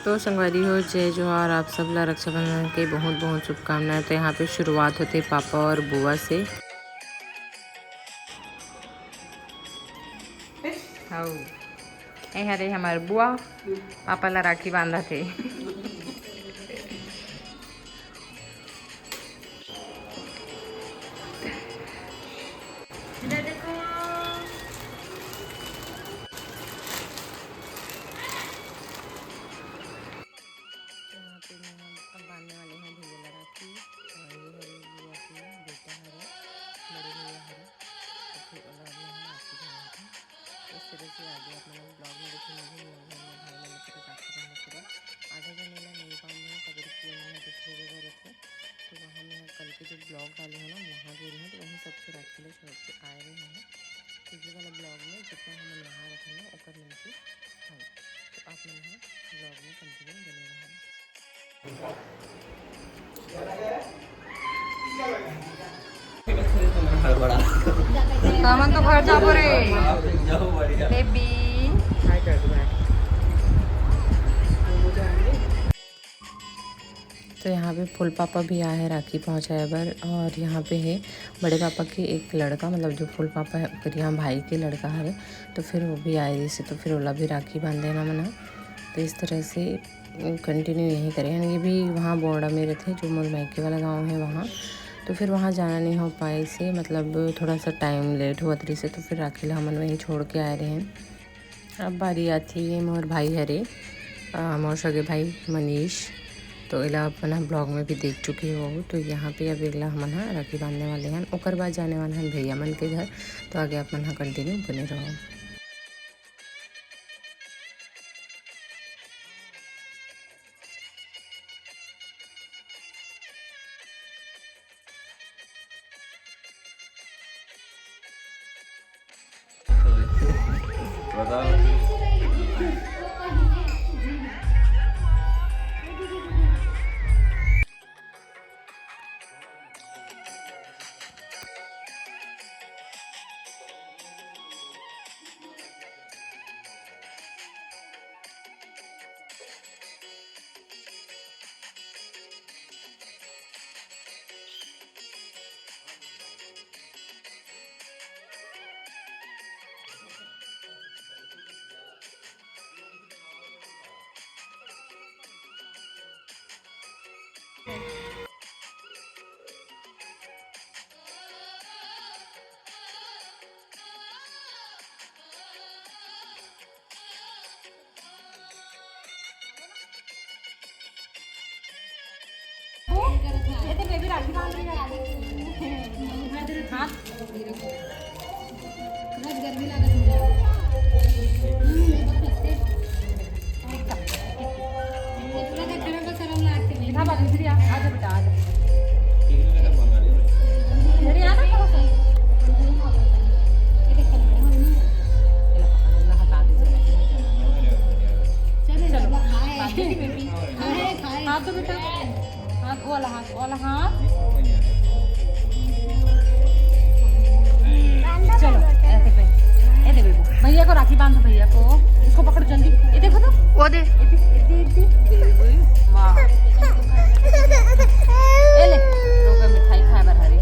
तो संगवारी हो जय जोहार, आप सब ला रक्षाबंधन के बहुत बहुत शुभकामनाएं। तो यहाँ पे शुरुआत होती है पापा और बुआ से। हाउ हरे हमारे बुआ पापा ला राखी बांधा थे। बांधने वाले हैं भैया ला राखी। और ये हरे बुआ के बेटा हरे, बड़े भैया हरे, तो फिर औलाद में है राखी बांधा था। इस तरह से आगे आप मतलब ब्लॉग में देखेंगे। मेरे घर में भाई ने लेकर राखी बांधने के लिए आधा जने ला नहीं बांधे हैं, कबर किए मैंने दूसरे जगह रहते। तो वहाँ मैं कल के जो ब्लॉग डाले हैं ना वहाँ गए हैं, तो वहीं सबके राखी ले छोड़ के आए रहे हैं। तो ये वाला ब्लॉग में जितना हम यहाँ रखें ना ओकर मिलके हाँ, तो आप मन है ब्लॉग में कंटिन्यू बने रहें। सामान तो घर जाबो रे बेबी। हाय कर दो। तो यहाँ पे फुल पापा भी आए हैं राखी पहुँचाए बर। और यहाँ पे है बड़े पापा के एक लड़का, मतलब जो फुल पापा है फिर यहाँ भाई के लड़का है, तो फिर वो भी आए जैसे, तो फिर ओला भी राखी बांध देना मना। तो इस तरह से कंटिन्यू यही करें। ये भी वहाँ बोर्डा मेरे थे जो मोर मायके वाला गाँव है वहाँ, तो फिर वहाँ जाना नहीं हो पाए से, मतलब थोड़ा सा टाइम लेट हुआ तरी से, तो फिर राखी ला हमन वहीं छोड़ के आए रहे हैं। अब बारी आती है मोर भाई हरे, मोर सगे भाई मनीष। तो इला अपना ब्लॉग में भी देख चुके हो। तो यहाँ पे अब अगला हमन हा राखी बांधने वाले हैं, ओकर बाद जाने वाले हैं भैया मन के घर। तो आगे आप मन हा कंटिन्यू बने रहो। बेबी राखी बांध रही है हाथ गर्मी लागत आजा बेटा आजा हाथ दो बेटा, हाथ वाला हाथ चलो ऐसे पे ए दे बेबू भैया को राखी बांधो, भैया को इसको पकड़ो जल्दी। ये देखो तो वो दे वाह ए ले रोके मिठाई खाए बर हरी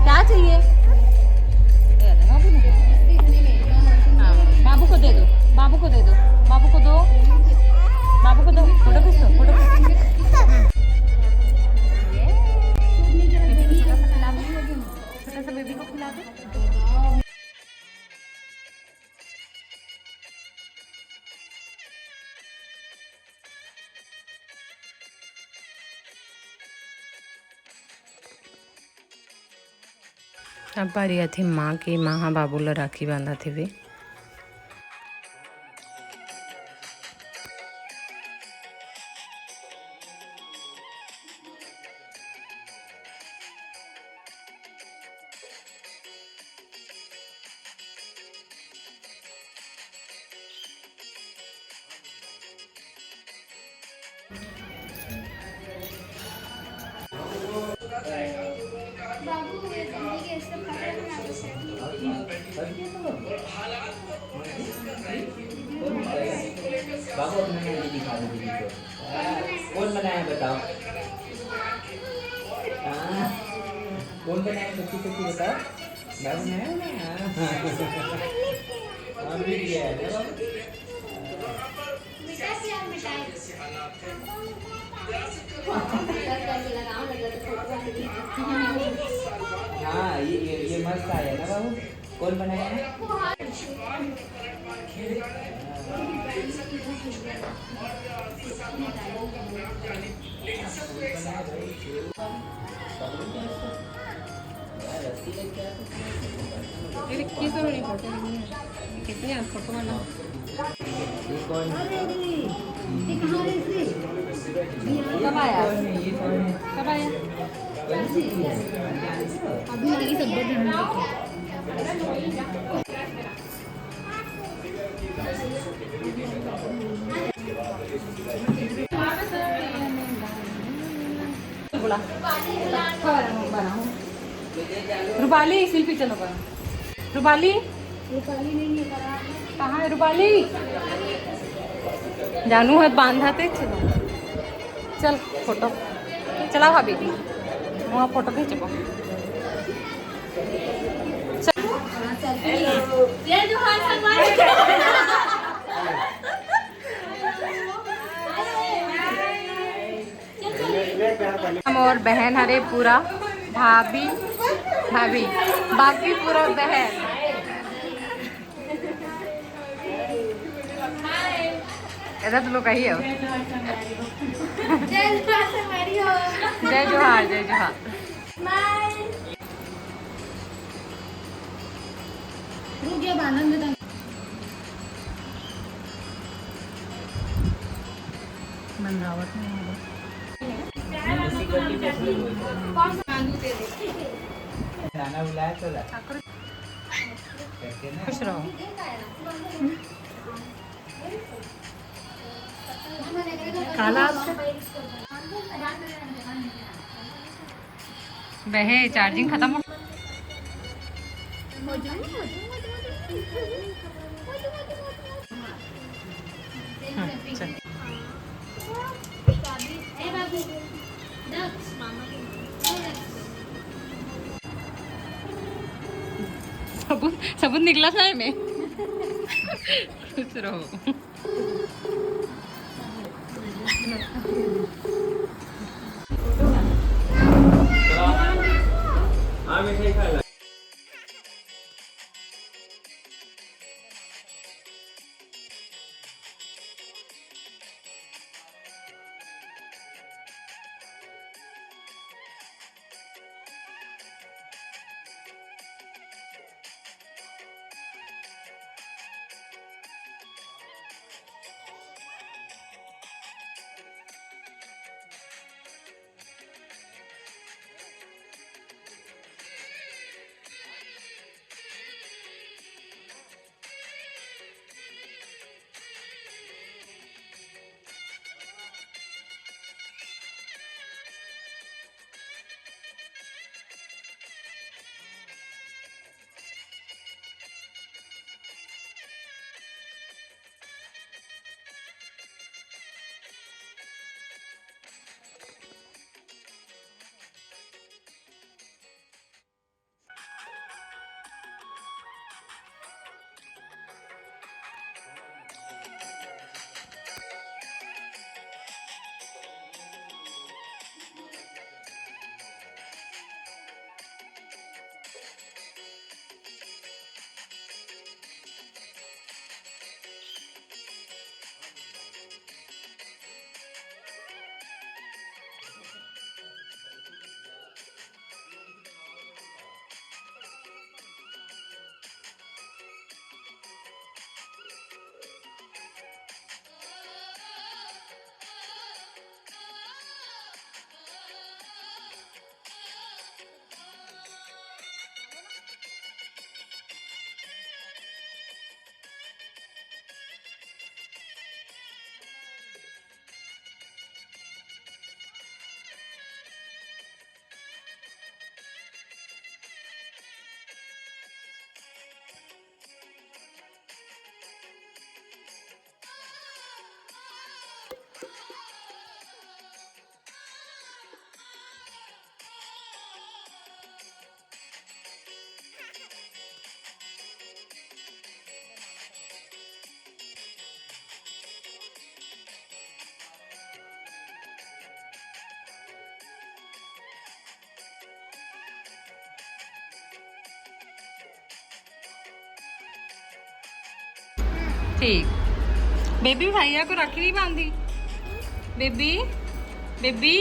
क्या चाहिए बाबू को दे दो, बाबू को दे दो, बाबू को दो, बाबू को दो। फोटो खींच दो, फोटो छोटा सा बेबी को खिला दो। अब बारी आती माँ की। माँ बाबू ला राखी बांधा थे वे। बाबू अपना मेहंदी दिखा दो दीदी को। कौन बनाया बताओ। हाँ, कौन बनाया सच्ची सच्ची बताओ। बाबू बनाया ना। हाँ भी किया है ना बाबू। हाँ ये मस्त आया ना बाबू। कौन बनाया है। कितनी फोटो वाला कब आया कब आया अभी लगी सब बोला रूपाली सेल्फी चलो बना रूपाली कहाँ है रूपाली जानू है बांधाते चलो चल फोटो चला भाभी वहाँ फोटो खींचो हम और बहन हरे पूरा भाभी भाभी बाकी पूरा बहन ऐसा तो लोग कही है जय जोहार जय जोहार बंदावट में नाना बुलाया चला। खुश रहो काला बहे चार्जिंग खत्म हो चल सबूत निकला था में खुश रहो हाँ मिठाई खा ला। ठीक बेबी भैया को राखी नहीं बांधी बेबी बेबी